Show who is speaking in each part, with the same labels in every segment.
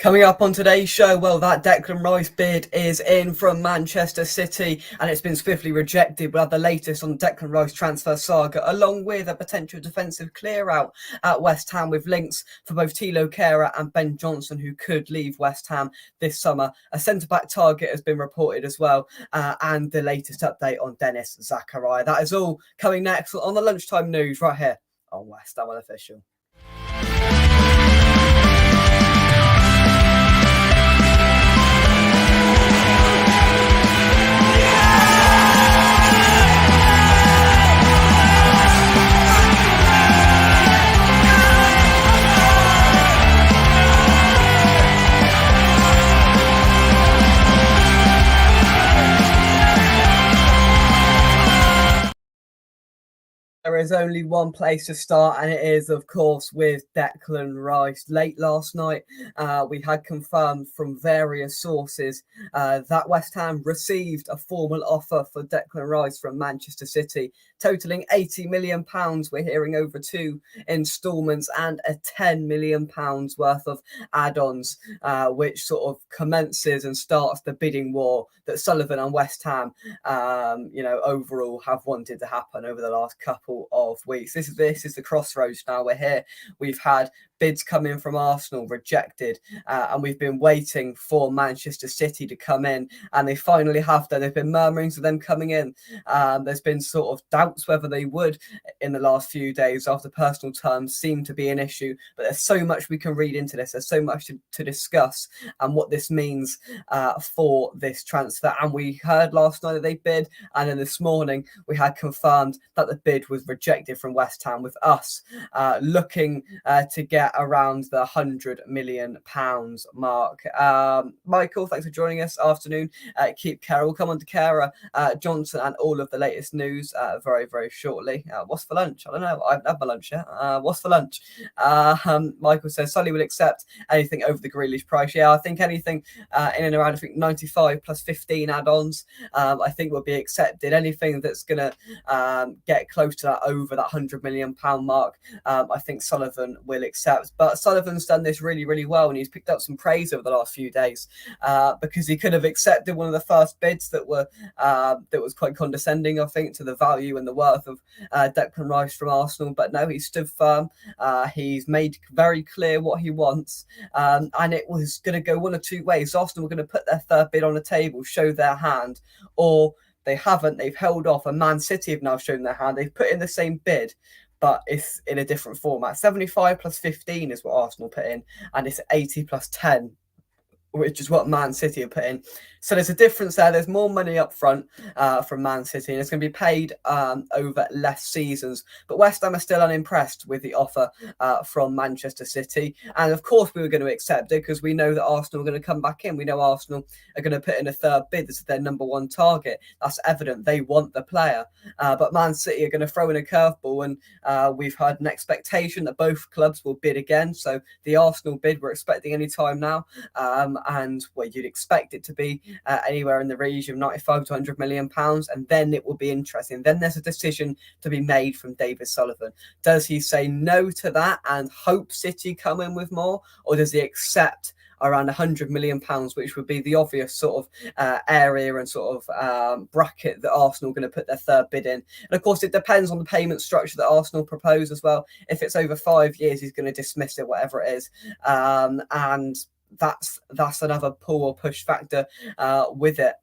Speaker 1: Coming up on today's show, well, that Declan Rice bid is in from Manchester City and it's been swiftly rejected. We'll have the latest on Declan Rice transfer saga, along with a potential defensive clear-out at West Ham with links for both Timo Kehrer and Ben Johnson, who could leave West Ham this summer. A centre-back target has been reported as well, and the latest update on Dennis Zachariah. That is all coming next on the Lunchtime News right here on West Ham Unofficial. There is only one place to start, and it is, of course, with Declan Rice. Late last night, we had confirmed from various sources that West Ham received a formal offer for Declan Rice from Manchester City, totalling £80 million. We're hearing over 2 instalments and a £10 million worth of add-ons, which sort of commences and starts the bidding war that Sullivan and West Ham, overall have wanted to happen over the last couple of weeks. This is the crossroads now. We're here. We've had bids come in from Arsenal rejected, and we've been waiting for Manchester City to come in, and they finally have done. There's been murmurings of them coming in. There's been sort of doubts whether they would in the last few days after personal terms seem to be an issue, but there's so much we can read into this. There's so much to discuss and what this means for this transfer. And we heard last night that they bid, and then this morning we had confirmed that the bid was rejected from West Ham, with us looking to get around the £100 million mark. Michael, thanks for joining us. Afternoon. Keep Kehrer. We'll come on to Kehrer, Johnson, and all of the latest news very, very shortly. What's for lunch? I don't know. I haven't had my lunch yet. What's for lunch? Michael says Sully will accept anything over the Grealish price. Yeah, I think anything in and around, I think 95 plus 15 add-ons, I think will be accepted. Anything that's going to get close to that, over that £100 million mark, I think Sullivan will accept. But Sullivan's done this really, really well, and he's picked up some praise over the last few days because he could have accepted one of the first bids that was quite condescending, I think, to the value and the worth of Declan Rice from Arsenal. But no, he stood firm. He's made very clear what he wants, and it was going to go one of two ways. Arsenal were going to put their third bid on the table, show their hand, or they haven't. They've held off, and Man City have now shown their hand. They've put in the same bid, but it's in a different format. 75 plus 15 is what Arsenal put in, and it's 80 plus 10, which is what Man City have put in. So there's a difference there. There's more money up front from Man City, and it's going to be paid over less seasons. But West Ham are still unimpressed with the offer from Manchester City. And of course, we were going to accept it because we know that Arsenal are going to come back in. We know Arsenal are going to put in a third bid. This is their number one target. That's evident. They want the player. But Man City are going to throw in a curveball, and we've heard an expectation that both clubs will bid again. So the Arsenal bid, we're expecting any time now. And you'd expect it to be anywhere in the region of 95 to £100 million, and then it will be interesting. Then there's a decision to be made from David Sullivan. Does he say no to that and hope City come in with more, or does he accept around £100 million, which would be the obvious sort of area and sort of bracket that Arsenal are going to put their third bid in? And of course, it depends on the payment structure that Arsenal propose as well. If it's over 5 years, he's going to dismiss it, whatever it is. And that's another pull or push factor with it.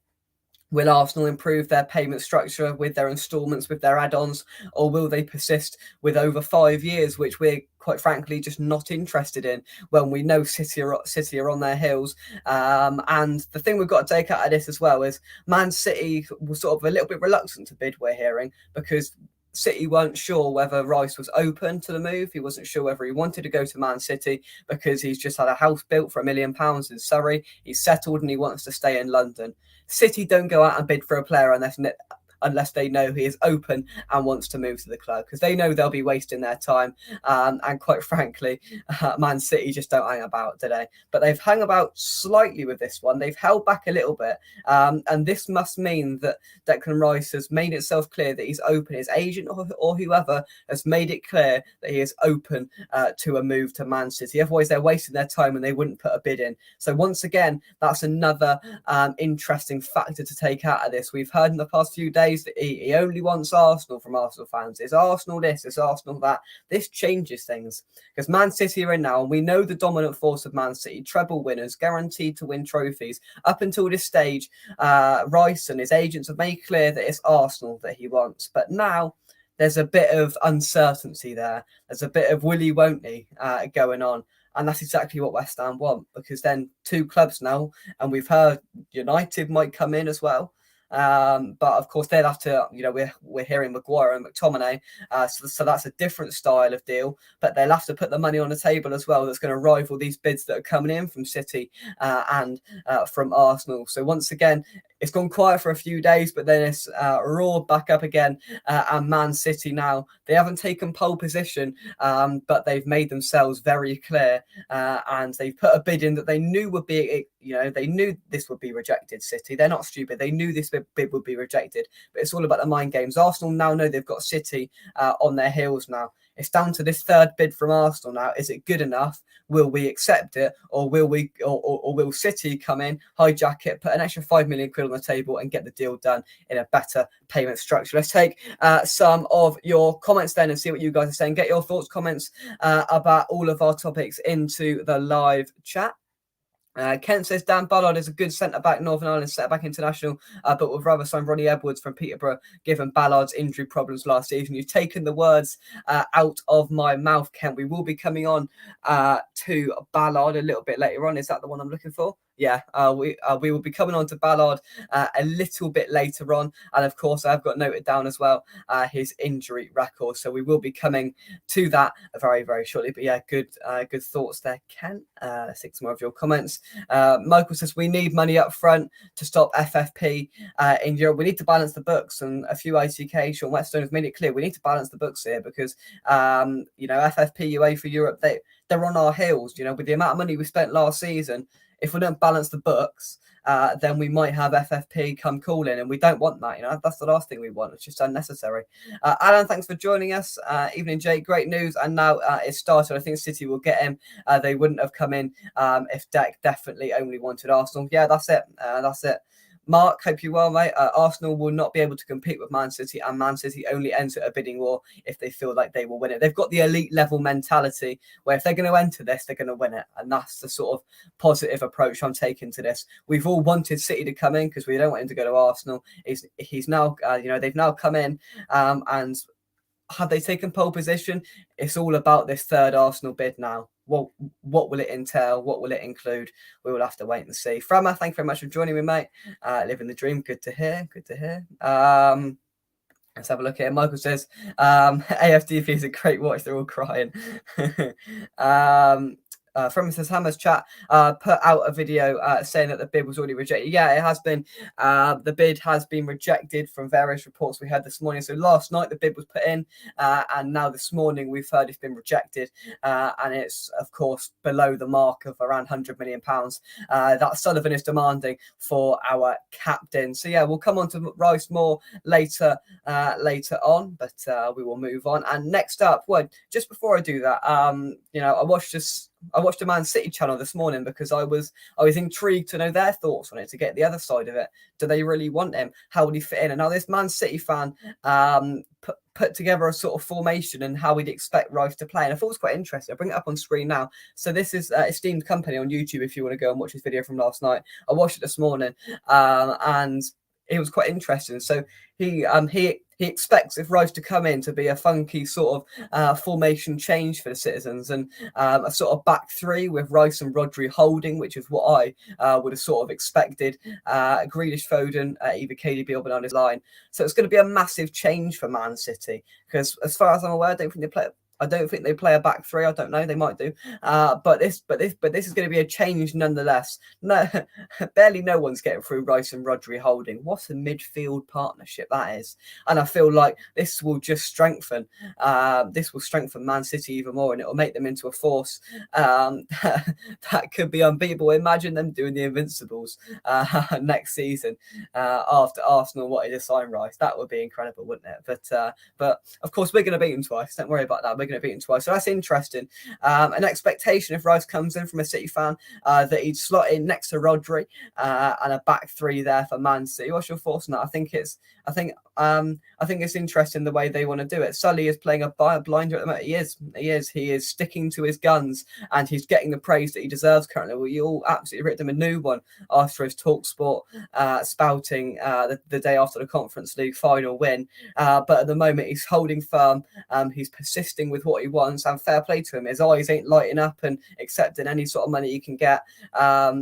Speaker 1: Will Arsenal improve their payment structure with their instalments, with their add-ons, or will they persist with over 5 years, which we're quite frankly just not interested in when we know City are on their heels? And the thing we've got to take out of this as well is Man City was sort of a little bit reluctant to bid, we're hearing, because City weren't sure whether Rice was open to the move. He wasn't sure whether he wanted to go to Man City because he's just had a house built for £1 million in Surrey. He's settled and he wants to stay in London. City don't go out and bid for a player unless unless they know he is open and wants to move to the club, because they know they'll be wasting their time. And quite frankly, Man City just don't hang about today. But they've hung about slightly with this one. They've held back a little bit. And this must mean that Declan Rice has made itself clear that he's open. His agent or whoever has made it clear that he is open to a move to Man City. Otherwise, they're wasting their time and they wouldn't put a bid in. So once again, that's another interesting factor to take out of this. We've heard in the past few days that he only wants Arsenal from Arsenal fans. It's Arsenal this, it's Arsenal that. This changes things because Man City are in now, and we know the dominant force of Man City, treble winners, guaranteed to win trophies. Up until this stage, Rice and his agents have made clear that it's Arsenal that he wants. But now there's a bit of uncertainty there. There's a bit of willy won't he going on. And that's exactly what West Ham want, because then two clubs now, and we've heard United might come in as well. But of course they'll have to, we're hearing Maguire and McTominay, so that's a different style of deal, but they'll have to put the money on the table as well that's going to rival these bids that are coming in from City and from Arsenal. So once again, it's gone quiet for a few days, but then it's roared back up again. And Man City now, they haven't taken pole position, but they've made themselves very clear, and they've put a bid in that they knew would be, they knew this would be rejected. City, they're not stupid. They knew this bid would be rejected, but it's all about the mind games. Arsenal now know they've got City on their heels now. It's down to this third bid from Arsenal now. Is it good enough? Will we accept it, or will City come in, hijack it, put an extra £5 million on the table, and get the deal done in a better payment structure? Let's take some of your comments then and see what you guys are saying. Get your thoughts, comments about all of our topics into the live chat. Kent says Dan Ballard is a good centre-back, Northern Ireland centre-back international, but would rather sign Ronnie Edwards from Peterborough, given Ballard's injury problems last season. You've taken the words out of my mouth, Kent. We will be coming on to Ballard a little bit later on. Is that the one I'm looking for? Yeah, we will be coming on to Ballard a little bit later on. And of course, I've got noted down as well his injury record. So we will be coming to that very, very shortly. But yeah, good thoughts there, Ken. Let's take some more of your comments. Michael says, we need money up front to stop FFP in Europe. We need to balance the books. And a few ICK, Sean Whetstone has made it clear we need to balance the books here because, FFP, UA for Europe, they're on our heels, with the amount of money we spent last season. If we don't balance the books, then we might have FFP come calling, and we don't want that. That's the last thing we want. It's just unnecessary. Alan, thanks for joining us. Evening, Jake. Great news. And now it's started. I think City will get him. They wouldn't have come in if Deck definitely only wanted Arsenal. Yeah, that's it. That's it. Mark, hope you're well, mate. Arsenal will not be able to compete with Man City, and Man City only enter a bidding war if they feel like they will win it. They've got the elite level mentality where if they're going to enter this, they're going to win it. And that's the sort of positive approach I'm taking to this. We've all wanted City to come in because we don't want him to go to Arsenal. He's now, they've now come in and have they taken pole position? It's all about this third Arsenal bid now. Well, what will it entail? What will it include? We will have to wait and see. Frama, thank you very much for joining me, mate. Living the dream. Good to hear. Good to hear. Let's have a look here. Michael says, AFDP is a great watch. They're all crying. From says Hammer's chat put out a video saying that the bid was already rejected. Yeah, it has been. The bid has been rejected from various reports we had this morning. So last night the bid was put in, and now this morning we've heard it's been rejected, and it's of course below the mark of around £100 million that Sullivan is demanding for our captain. So yeah, we'll come on to Rice more later on, but we will move on. And next up, just before I do that, I watched a Man City channel this morning because I was intrigued to know their thoughts on it, to get the other side of it. Do they really want him? How would he fit in? And now this Man City fan put together a sort of formation and how we'd expect Rice to play. And I thought it was quite interesting. I'll bring it up on screen now. So this is Esteemed Company on YouTube if you want to go and watch this video from last night. I watched it this morning and it was quite interesting. So he expects if Rice to come in to be a funky sort of formation change for the Citizens, and a sort of back three with Rice and Rodri holding, which is what I would have sort of expected. Grealish, Foden, either KDB or Bernardo's line. So it's going to be a massive change for Man City because, as far as I'm aware, I don't think they play. I don't think they play a back three. I don't know. They might do. But this is going to be a change nonetheless. No, barely no one's getting through Rice and Rodri Holding. What a midfield partnership that is. And I feel like this will just strengthen. This will strengthen Man City even more, and it will make them into a force that could be unbeatable. Imagine them doing the Invincibles next season after Arsenal wanted to sign Rice. That would be incredible, wouldn't it? But of course, we're going to beat them twice. Don't worry about that. We're going to beat them twice. So that's interesting. An expectation if Rice comes in from a City fan that he'd slot in next to Rodri and a back three there for Man City. What's your thoughts on that? I think it's interesting the way they want to do it. Sully is playing a blinder at the moment. He is sticking to his guns, and he's getting the praise that he deserves currently. We all absolutely ripped him a new one after his TalkSport spouting the day after the Conference League final win. But at the moment, he's holding firm. He's persisting with what he wants, and fair play to him. His eyes ain't lighting up and accepting any sort of money he can get.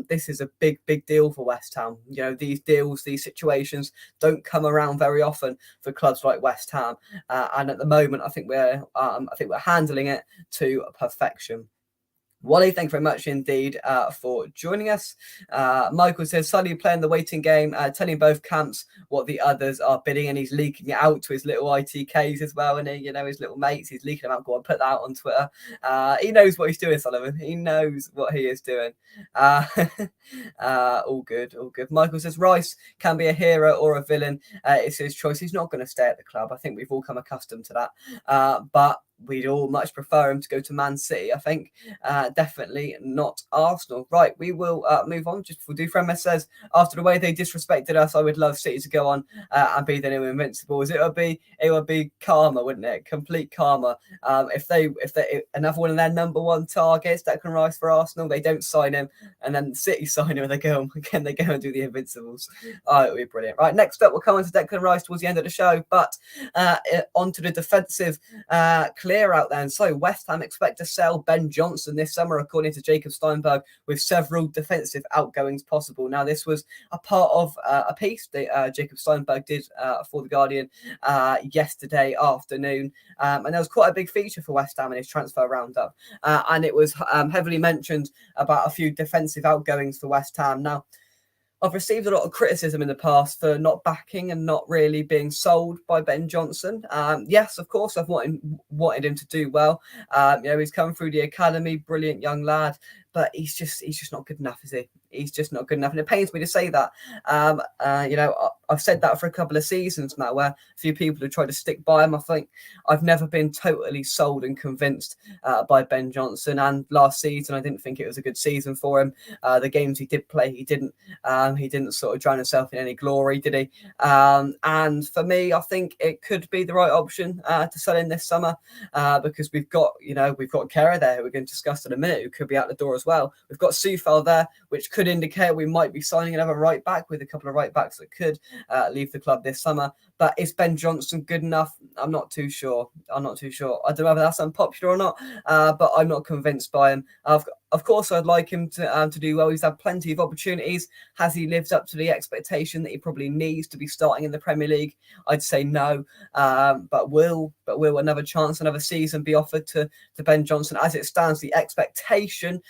Speaker 1: This is a big deal for West Ham. You know, these deals, these situations don't come around very often for clubs like West Ham, and at the moment, I think we're handling it to perfection. Wally, thank you very much indeed for joining us. Michael says, Sully playing the waiting game, telling both camps what the others are bidding, and he's leaking it out to his little ITKs as well, and his little mates, he's leaking them out. Go on, put that out on Twitter. He knows what he's doing, Sullivan. He knows what he is doing. All good. Michael says, Rice can be a hero or a villain. It's his choice. He's not going to stay at the club. I think we've all come accustomed to that. But we'd all much prefer him to go to Man City, I think. Definitely not Arsenal. Right, we will move on. Just before Dufresne says, after the way they disrespected us, I would love City to go on and be the new Invincibles. It would be karma, wouldn't it? Complete karma. If they another one of their number one targets, Declan Rice for Arsenal, they don't sign him, and then City sign him, and they go and do the Invincibles. Oh, it would be brilliant. Right, next up, we'll come on to Declan Rice towards the end of the show, but onto the defensive clear out then. So West Ham expect to sell Ben Johnson this summer, according to Jacob Steinberg, with several defensive outgoings possible. Now, this was a part of a piece that Jacob Steinberg did for The Guardian yesterday afternoon, and there was quite a big feature for West Ham in his transfer roundup, and it was heavily mentioned about a few defensive outgoings for West Ham. Now, I've received a lot of criticism in the past for not backing and not really being sold by Ben Johnson. Yes, of course, I've wanted him to do well. He's come through the academy, brilliant young lad, but he's just not good enough, is he? He's just not good enough, and it pains me to say that. I've said that for a couple of seasons now, where a few people have tried to stick by him. I think I've never been totally sold and convinced by Ben Johnson. And last season, I didn't think it was a good season for him. The games he did play, he didn't sort of drown himself in any glory, did he? And for me, I think it could be the right option to sell in this summer because we've got Kehrer there, who we're going to discuss in a minute, who could be out the door as well. We've got Sufal there, which could indicate we might be signing another right back, with a couple of right backs that could leave the club this summer. But is Ben Johnson good enough? I'm not too sure. I don't know whether that's unpopular or not, but I'm not convinced by him. Of course, I'd like him to do well. He's had plenty of opportunities. Has he lived up to the expectation that he probably needs to be starting in the Premier League? I'd say no. But will another chance, another season be offered to Ben Johnson? As it stands, the expectation,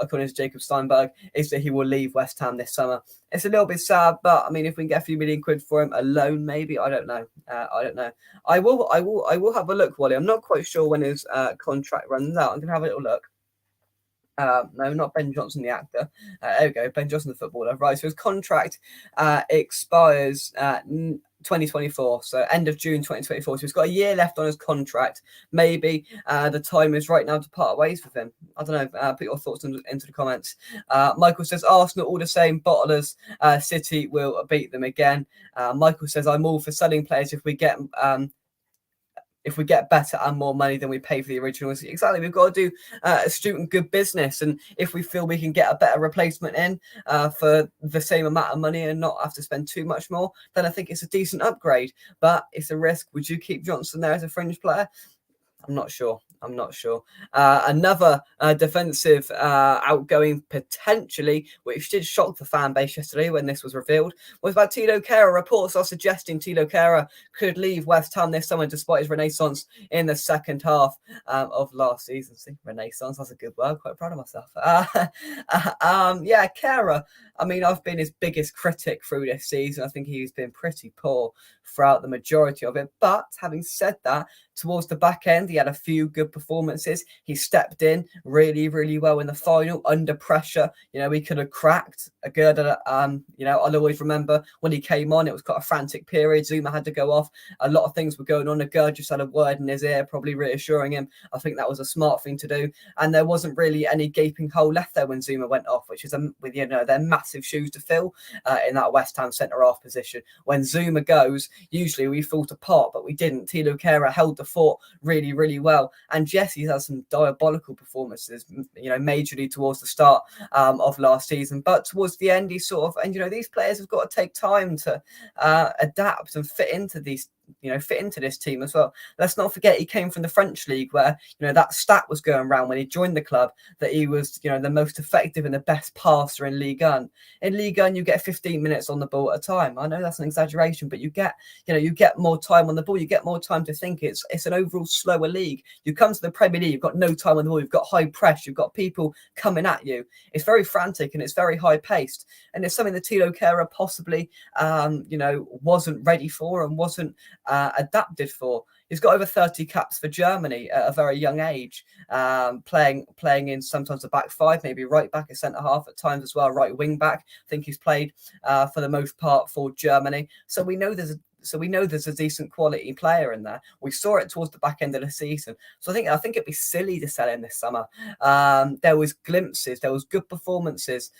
Speaker 1: according to Jacob Steinberg, is that he will leave West Ham this summer. It's a little bit sad, but I mean, if we can get a few million quid for him alone, maybe. I don't know. I will have a look, Wally. I'm not quite sure when his contract runs out. I'm gonna have a little look. No, not Ben Johnson, the actor. There we go, Ben Johnson, the footballer. Right, so his contract expires 2024, so end of June 2024. So he's got a year left on his contract. Maybe the time is right now to part ways with him. I don't know. Put your thoughts into the comments. Michael says, Arsenal all the same, bottlers. City will beat them again. Michael says, I'm all for selling players if we get better and more money than we pay for the originals. Exactly. We've got to do astute and good business. And if we feel we can get a better replacement in for the same amount of money and not have to spend too much more, then I think it's a decent upgrade. But it's a risk. Would you keep Johnson there as a fringe player? I'm not sure. I'm not sure. Another defensive outgoing potentially, which did shock the fan base yesterday when this was revealed, was about Timo Kehrer. Reports are suggesting Timo Kehrer could leave West Ham this summer despite his renaissance in the second half of last season. See, renaissance, that's a good word. Quite proud of myself. Yeah, Kehrer. I mean, I've been his biggest critic through this season. I think he's been pretty poor throughout the majority of it. But having said that, towards the back end, he had a few good performances. He stepped in really, really well in the final under pressure. You know, he could have cracked a girder. You know, I'll always remember when he came on, it was quite a frantic period. Zuma had to go off. A lot of things were going on. Agurd just had a word in his ear, probably reassuring him. I think that was a smart thing to do. And there wasn't really any gaping hole left there when Zuma went off, which is, with, you know, they're massive shoes to fill in that West Ham centre-half position. When Zuma goes, usually we fall apart, but we didn't. Timo Kehrer held the fort really, really well. And Jesse's had some diabolical performances, you know, majorly towards the start of last season. But towards the end, he sort of, and, you know, these players have got to take time to adapt and fit into these, you know, fit into this team as well. Let's not forget he came from the French league where, you know, that stat was going around when he joined the club that he was, you know, the most effective and the best passer in Ligue 1. In Ligue 1, you get 15 minutes on the ball at a time. I know that's an exaggeration, but you get, you know, you get more time on the ball. You get more time to think. It's an overall slower league. You come to the Premier League, you've got no time on the ball. You've got high press. You've got people coming at you. It's very frantic and it's very high paced. And it's something that Timo Kehrer possibly, you know, wasn't ready for and wasn't adapted for. He's got over 30 caps for Germany at a very young age, playing in sometimes a back five, maybe right back, a centre half at times as well, right wing back. I think he's played for the most part for Germany. So we know there's a decent quality player in there. We saw it towards the back end of the season. So I think it'd be silly to sell him this summer. There was glimpses, there was good performances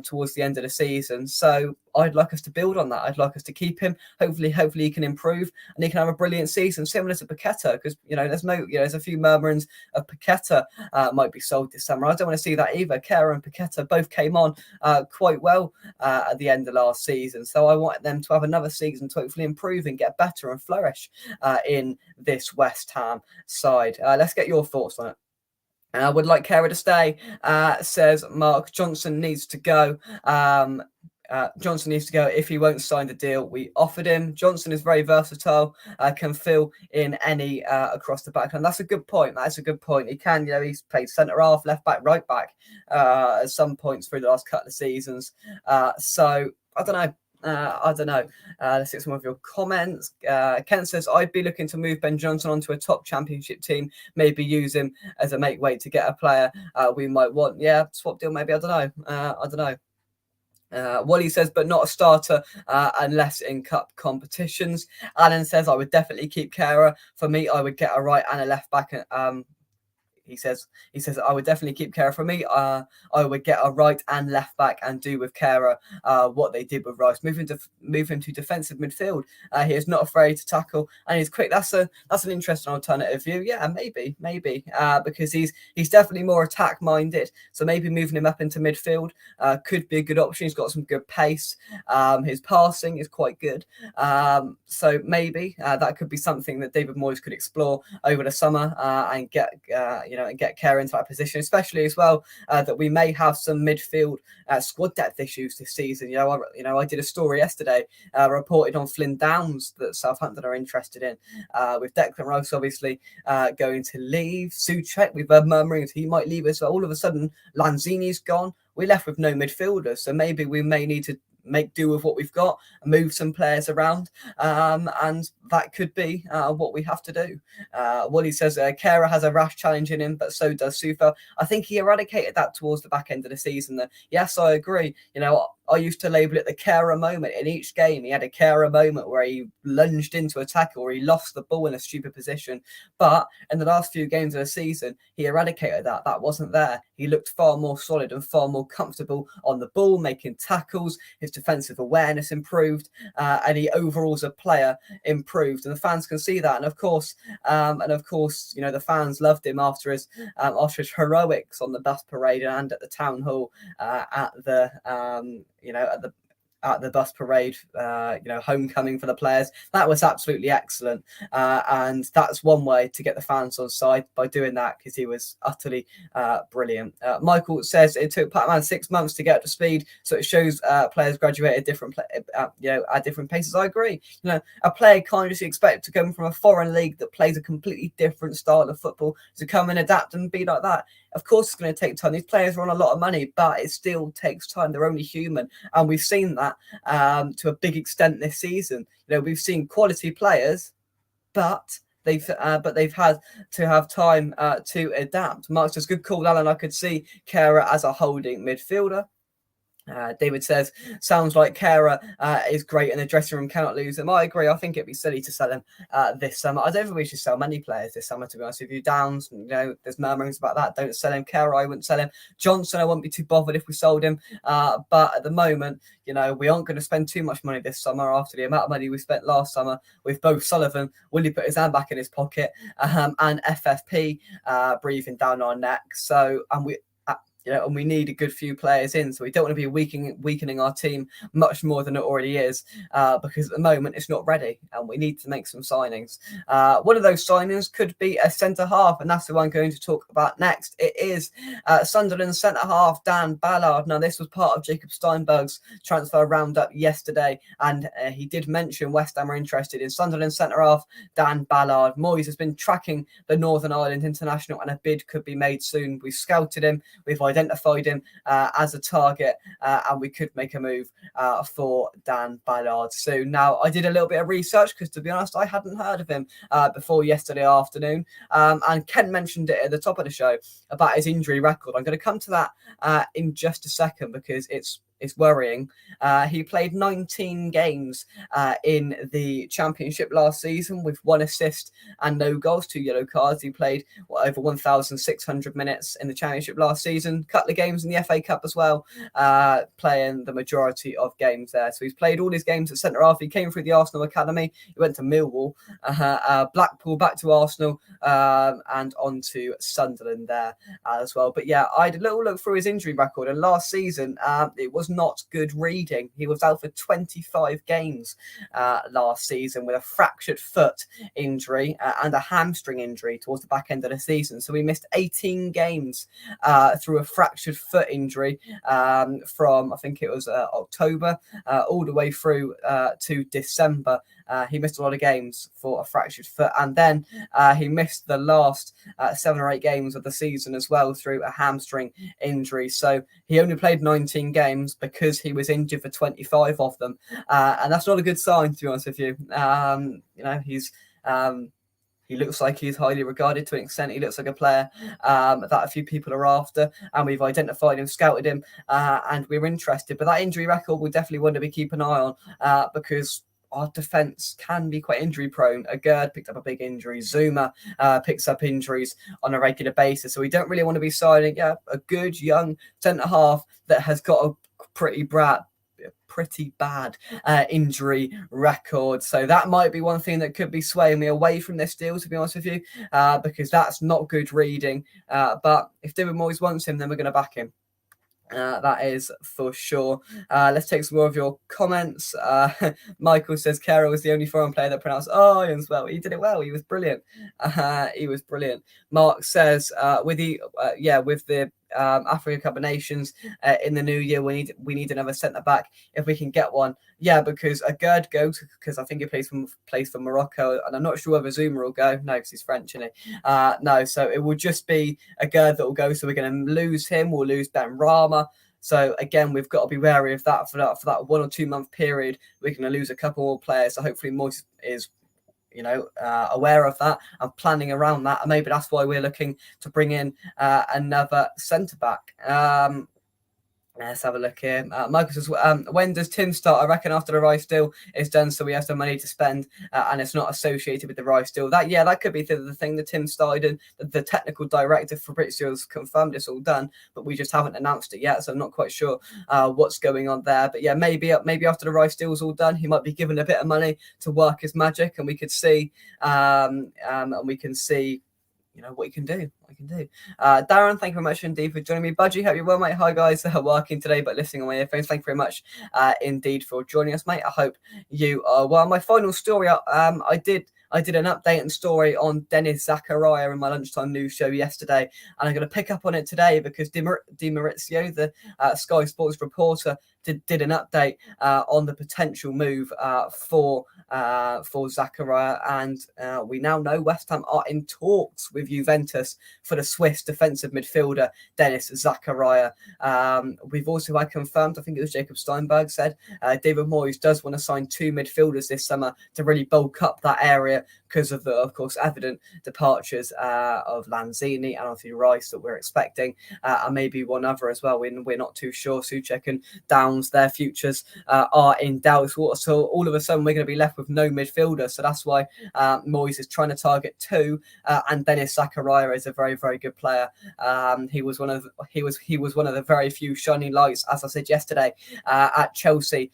Speaker 1: towards the end of the season. So I'd like us to build on that. I'd like us to keep him. Hopefully he can improve and he can have a brilliant season, similar to Paqueta, because, you know, there's a few murmurings of Paqueta might be sold this summer. I don't want to see that either. Kehrer and Paqueta both came on quite well at the end of last season. So I want them to have another season to hopefully improve and get better and flourish in this West Ham side. Let's get your thoughts on it. I would like Kehrer to stay, says Mark. Johnson needs to go. Johnson needs to go if he won't sign the deal we offered him. Johnson is very versatile, can fill in any across the back. And that's a good point. That's a good point. He can, you know, he's played centre half, left back, right back at some points through the last couple of seasons. So I don't know. Let's get some of your comments. Ken says, I'd be looking to move Ben Johnson onto a top championship team, maybe use him as a make weight to get a player we might want. Yeah, swap deal maybe. I don't know. Wally says, but not a starter unless in cup competitions. Alan says, I would definitely keep Kehrer. For me, I would get a right and a left back. He says, I would definitely keep Kehrer. For me, I would get a right and left back and do with Kehrer what they did with Rice. Move him to defensive midfield. He is not afraid to tackle and he's quick. That's an interesting alternative view. Yeah, maybe because he's definitely more attack minded. So maybe moving him up into midfield could be a good option. He's got some good pace. His passing is quite good. So maybe that could be something that David Moyes could explore over the summer and get and get Kehrer into that position, especially as well that we may have some midfield squad depth issues this season. I did a story yesterday reported on Flynn Downs that Southampton are interested in, with Declan Rice obviously going to leave. Souček, we've heard murmurings he might leave as well. All of a sudden, Lanzini's gone. We're left with no midfielders, so maybe we may need to make do with what we've got, move some players around, and that could be what we have to do. Wally says Kehrer has a rash challenge in him, but so does Sufo. I think he eradicated that towards the back end of the season. Yes, I agree. I used to label it the Kehrer moment. In each game, he had a Kehrer moment where he lunged into a tackle or he lost the ball in a stupid position. But in the last few games of the season, he eradicated that. That wasn't there. He looked far more solid and far more comfortable on the ball, making tackles. His defensive awareness improved, and he overall as a player improved. And the fans can see that. And of course, the fans loved him after his heroics on the bus parade and at the town hall at the at the bus parade, homecoming for the players. That was absolutely excellent. And that's one way to get the fans on side, by doing that, because he was utterly brilliant. Michael says it took Pac-Man 6 months to get up to speed, so it shows players graduate at different at different paces. I agree. A player can't just expect to come from a foreign league that plays a completely different style of football to come and adapt and be like that. Of course, it's going to take time. These players are on a lot of money, but it still takes time. They're only human, and we've seen that to a big extent this season. We've seen quality players, but they've had to have time to adapt. Mark says, good call, Alan. I could see Kehrer as a holding midfielder. David says, sounds like Kehrer is great in the dressing room, cannot lose him. I agree. I think it'd be silly to sell him this summer. I don't think we should sell many players this summer, to be honest with you. Downs, there's murmurings about that. Don't sell him. Kehrer, I wouldn't sell him. Johnson, I wouldn't be too bothered if we sold him. But at the moment, we aren't going to spend too much money this summer after the amount of money we spent last summer with both Sullivan, Willie put his hand back in his pocket, and FFP breathing down our neck. So, and we need a good few players in, so we don't want to be weakening our team much more than it already is, because at the moment it's not ready, and we need to make some signings. One of those signings could be a centre half, and that's the one I'm going to talk about next. It is Sunderland centre half Dan Ballard. Now, this was part of Jacob Steinberg's transfer roundup yesterday, and he did mention West Ham are interested in Sunderland centre half Dan Ballard. Moyes has been tracking the Northern Ireland international, and a bid could be made soon. We've scouted him, we've identified him as a target, and we could make a move for Dan Ballard soon. Now, I did a little bit of research because, to be honest, I hadn't heard of him before yesterday afternoon, and Ken mentioned it at the top of the show about his injury record. I'm going to come to that in just a second, because it's worrying. He played 19 games in the Championship last season with 1 assist and no goals, 2 yellow cards. He played over 1,600 minutes in the Championship last season. Couple of games in the FA Cup as well, playing the majority of games there. So he's played all his games at centre half. He came through the Arsenal Academy. He went to Millwall, Blackpool, back to Arsenal, and on to Sunderland there as well. But yeah, I had a little look through his injury record, and last season it was not good reading. He was out for 25 games last season with a fractured foot injury and a hamstring injury towards the back end of the season. So we missed 18 games through a fractured foot injury from, I think it was October all the way through to December. He missed a lot of games for a fractured foot, and then he missed the last 7 or 8 games of the season as well through a hamstring injury. So he only played 19 games because he was injured for 25 of them, and that's not a good sign, to be honest with you. He looks like he's highly regarded to an extent. He looks like a player that a few people are after, and we've identified him, scouted him, and we're interested. But that injury record we definitely want to keep an eye on, because our defence can be quite injury prone. Agerd picked up a big injury. Zuma picks up injuries on a regular basis. So we don't really want to be signing a good young centre half that has got a pretty bad injury record. So that might be one thing that could be swaying me away from this deal, to be honest with you, because that's not good reading. But if David Moyes wants him, then we're going to back him. That is for sure. Let's take some more of your comments. Michael says Kehrer was the only foreign player that pronounced irons well. He did it well. He was brilliant. He was brilliant. Mark says with the Africa Cup of Nations in the new year, we need another centre back if we can get one. Yeah, because Agerd goes, because I think he plays for Morocco, and I'm not sure whether Zuma will go. No, because he's French, isn't he? No, so it will just be Agerd that will go. So we're going to lose him. We'll lose Ben Rama. So again, we've got to be wary of that for that 1 or 2 month period. We're going to lose a couple more players. So hopefully Moyes is aware of that and planning around that, and maybe that's why we're looking to bring in another centre back. Let's have a look here. Michael says, when does Tim start? I reckon after the Rice deal is done, so we have some money to spend, and it's not associated with the Rice deal. That could be the thing that Tim started, and the technical director Fabrizio has confirmed it's all done, but we just haven't announced it yet, so I'm not quite sure what's going on there. But yeah, maybe after the Rice deal is all done, he might be given a bit of money to work his magic, and we could see, what you can do. Darren, thank you very much indeed for joining me. Budgie, hope you're well, mate. Hi, guys. Working today, but listening on my earphones. Thank you very much indeed for joining us, mate. I hope you are well. My final story, I did an update and story on Dennis Zachariah in my lunchtime news show yesterday, and I'm going to pick up on it today because Di Maurizio, the Sky Sports reporter, did an update on the potential move for Zachariah, and we now know West Ham are in talks with Juventus for the Swiss defensive midfielder Dennis Zachariah. We've also had confirmed, I think it was Jacob Steinberg said, David Moyes does want to sign 2 midfielders this summer to really bulk up that area because of the, of course, evident departures of Lanzini and Anthony Rice that we're expecting, and maybe one other as well. We're not too sure. Souček and Downs, their futures are in doubt. So all of a sudden we're going to be left with no midfielder. So that's why Moyes is trying to target 2, and Dennis Zachariah is a very, very good player. He was one of the very few shining lights, as I said yesterday, at Chelsea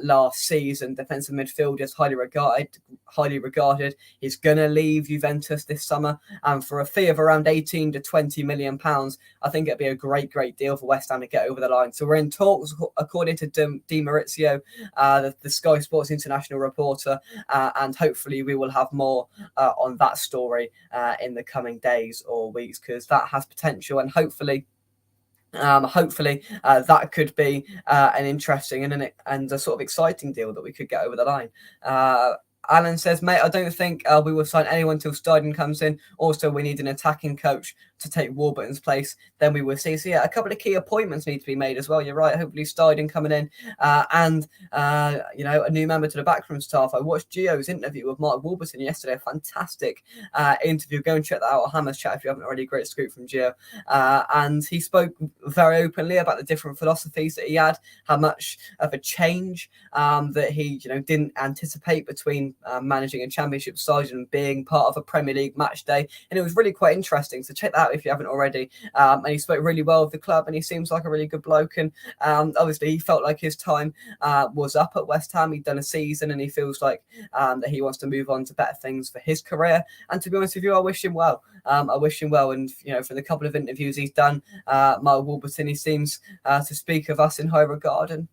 Speaker 1: last season. Defensive midfielder is highly regarded. He's going to leave Juventus this summer, and for a fee of around 18 to 20 million pounds, I think it'd be a great deal for West Ham to get over the line. So we're in talks, according to Di Maurizio, the Sky Sports International reporter, and hopefully we will have more on that story in the coming days or weeks, because that has potential, and hopefully that could be an interesting and a sort of exciting deal that we could get over the line. Alan says, mate, I don't think we will sign anyone till Steiden comes in. Also, we need an attacking coach to take Warburton's place. Then we will see. So, yeah, a couple of key appointments need to be made as well. You're right. Hopefully, Steiden coming in and a new member to the backroom staff. I watched Gio's interview with Mark Warburton yesterday. A fantastic interview. Go and check that out on Hammers Chat if you haven't already. Great scoop from Gio. And he spoke very openly about the different philosophies that he had, how much of a change that he didn't anticipate between managing a championship side and being part of a Premier League match day, and it was really quite interesting. So check that out if you haven't already. And he spoke really well of the club, and he seems like a really good bloke. And obviously, he felt like his time was up at West Ham. He'd done a season, and he feels like that he wants to move on to better things for his career. And to be honest with you, I wish him well. And for the couple of interviews he's done, Mark Warburton, he seems to speak of us in high regard, and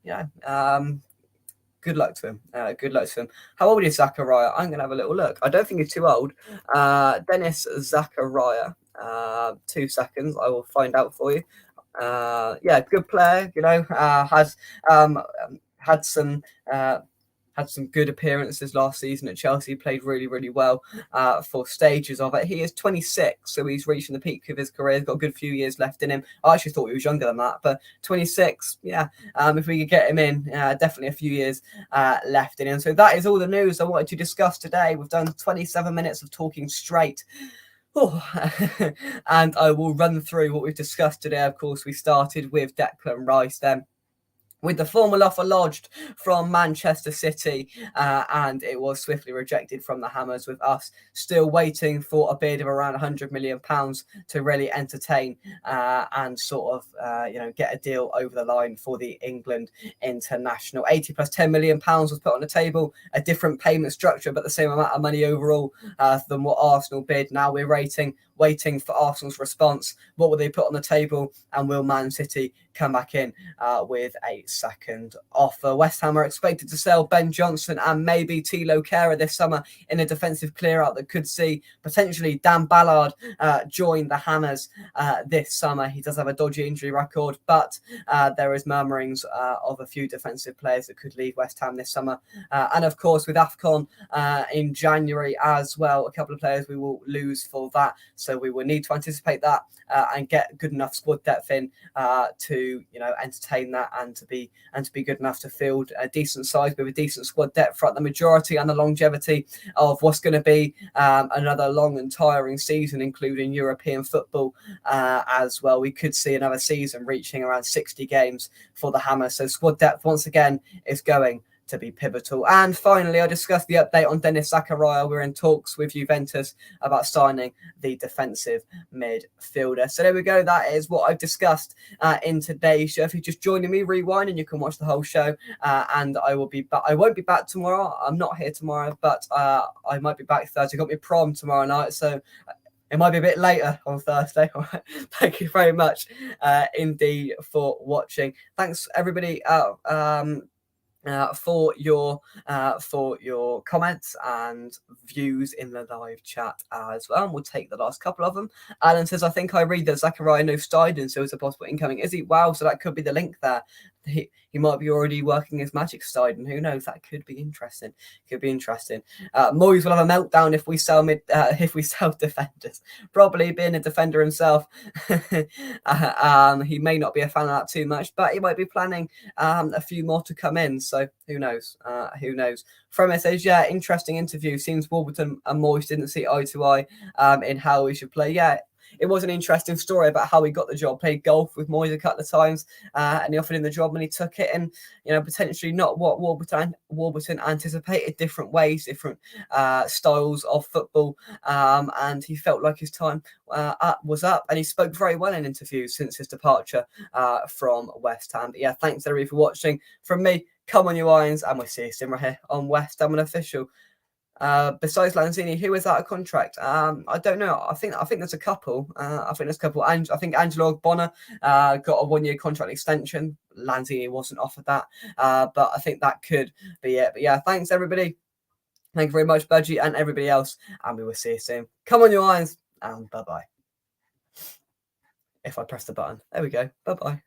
Speaker 1: good luck to him. How old is Zachariah? I'm going to have a little look. I don't think he's too old. Dennis Zachariah. 2 seconds. I will find out for you. Good player. Has had some good appearances last season at Chelsea, played really, really well for stages of it. He is 26, so he's reaching the peak of his career. He's got a good few years left in him. I actually thought he was younger than that, but 26, if we could get him in, definitely a few years left in him. So that is all the news I wanted to discuss today. We've done 27 minutes of talking straight. And I will run through what we've discussed today. Of course, we started with Declan Rice then, with the formal offer lodged from Manchester City, and it was swiftly rejected from the Hammers, with us still waiting for a bid of around £100 million to really entertain and sort of, get a deal over the line for the England international. 80 plus £10 million was put on the table, a different payment structure, but the same amount of money overall than what Arsenal bid. Now we're waiting for Arsenal's response. What will they put on the table, and will Man City come back in with a second offer? West Ham are expected to sell Ben Johnson and maybe Timo Kehrer this summer in a defensive clear-out that could see potentially Dan Ballard join the Hammers this summer. He does have a dodgy injury record, but there is murmurings of a few defensive players that could leave West Ham this summer. And of course, with AFCON in January as well, a couple of players we will lose for that. So we will need to anticipate that and get good enough squad depth in to entertain that and to be good enough to field a decent size with a decent squad depth throughout the majority and the longevity of what's going to be another long and tiring season, including European football as well. We could see another season reaching around 60 games for the Hammers. So squad depth once again is going to be pivotal. And finally, I discussed the update on Dennis Zachariah. We're in talks with Juventus about signing the defensive midfielder. So there we go. That is what I've discussed in today's show. If you're just joining me, rewind and you can watch the whole show. And I will be back. I won't be back tomorrow. I'm not here tomorrow, but I might be back Thursday. I've got my prom tomorrow night, so It might be a bit later on Thursday. All right. Thank you very much indeed for watching. Thanks everybody for your comments and views in the live chat as well. And we'll take the last couple of them. Alan says, I think I read that Zachariah knows Steiden, so it's a possible incoming. Is he? Wow, so that could be the link there. He might be already working as Magic Steiden. Who knows? That could be interesting. Could be interesting. Moyes will have a meltdown if we sell defenders. Probably being a defender himself. He may not be a fan of that too much, but he might be planning a few more to come in. So who knows? Who knows? From says, yeah, interesting interview. Seems Warburton and Moyes didn't see eye to eye in how we should play. Yeah. It was an interesting story about how he got the job. Played golf with Moyes a couple of times, and he offered him the job, and he took it. And potentially not what Warburton anticipated. Different ways, different styles of football, and he felt like his time was up. And he spoke very well in interviews since his departure from West Ham. But yeah, thanks everybody for watching. From me, come on you irons, and we'll see you soon right here on West Ham Unofficial. Besides Lanzini, who is out of contract? I don't know. I think there's a couple. I think Angelo Ogbonna got a 1-year contract extension. Lanzini wasn't offered that, but I think that could be it. But yeah, thanks everybody. Thank you very much, Budgie, and everybody else, and we will see you soon. Come on, your irons, and bye bye. If I press the button, there we go. Bye bye.